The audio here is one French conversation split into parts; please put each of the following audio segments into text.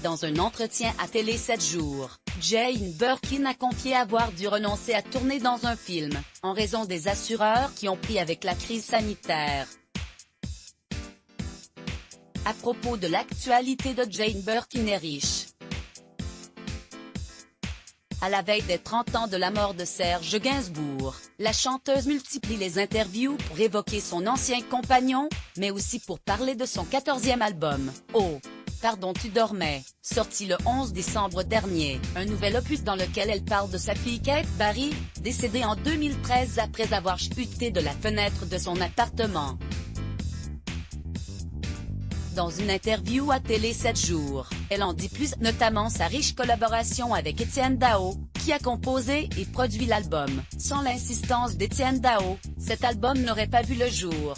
Dans un entretien à Télé 7 jours, Jane Birkin a confié avoir dû renoncer à tourner dans un film, en raison des assureurs qui ont pris avec la crise sanitaire. À propos de l'actualité de Jane Birkin est riche. À la veille des 30 ans de la mort de Serge Gainsbourg, la chanteuse multiplie les interviews pour évoquer son ancien compagnon, mais aussi pour parler de son 14e album, Oh, pardon tu dormais, sorti le 11 décembre dernier, un nouvel opus dans lequel elle parle de sa fille Kate Barry, décédée en 2013 après avoir chuté de la fenêtre de son appartement. Dans une interview à Télé 7 jours, elle en dit plus, notamment sa riche collaboration avec Étienne Dao, qui a composé et produit l'album. Sans l'insistance d'Étienne Dao, cet album n'aurait pas vu le jour.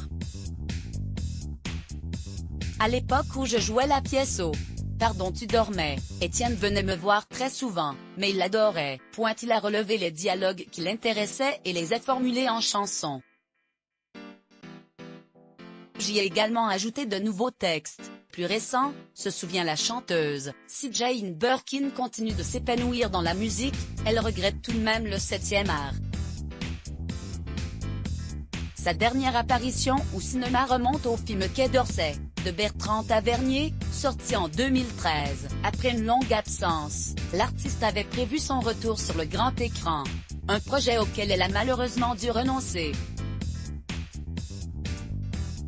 À l'époque où je jouais la pièce Oh, pardon tu dormais, Étienne venait me voir très souvent, mais il l'adorait. Il a relevé les dialogues qui l'intéressaient et les a formulés en chansons. J'y ai également ajouté de nouveaux textes, plus récents, se souvient la chanteuse. Si Jane Birkin continue de s'épanouir dans la musique, elle regrette tout de même le 7e art. Sa dernière apparition au cinéma remonte au film Quai d'Orsay, de Bertrand Tavernier, sorti en 2013. Après une longue absence, l'artiste avait prévu son retour sur le grand écran. Un projet auquel elle a malheureusement dû renoncer.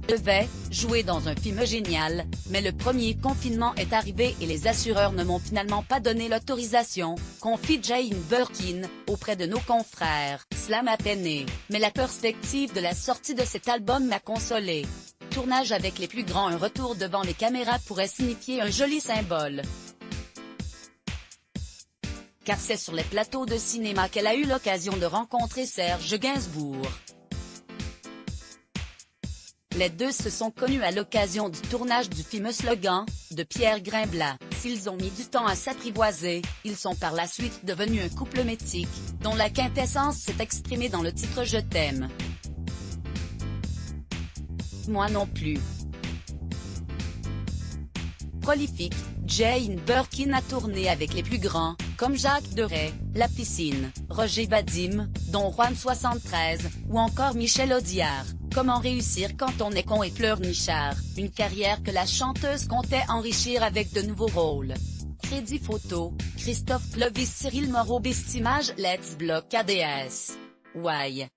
Devait jouer dans un film génial, mais le premier confinement est arrivé et les assureurs ne m'ont finalement pas donné l'autorisation, confie Jane Birkin, auprès de nos confrères. Cela m'a peiné, mais la perspective de la sortie de cet album m'a consolé. Tournage avec les plus grands, un retour devant les caméras pourrait signifier un joli symbole. Car c'est sur les plateaux de cinéma qu'elle a eu l'occasion de rencontrer Serge Gainsbourg. Les deux se sont connus à l'occasion du tournage du film Slogan, de Pierre Grimblat. S'ils ont mis du temps à s'apprivoiser, ils sont par la suite devenus un couple mythique, dont la quintessence s'est exprimée dans le titre Je t'aime. Moi non plus. Prolifique, Jane Birkin a tourné avec les plus grands, comme Jacques Deray, La Piscine, Roger Vadim, Don Juan 73, ou encore Michel Audiard. Comment réussir quand on est con et pleurnichard, une carrière que la chanteuse comptait enrichir avec de nouveaux rôles. Crédit photo, Christophe Clovis, Cyril Moreau, Bestimage, Let's Block ADS. Why?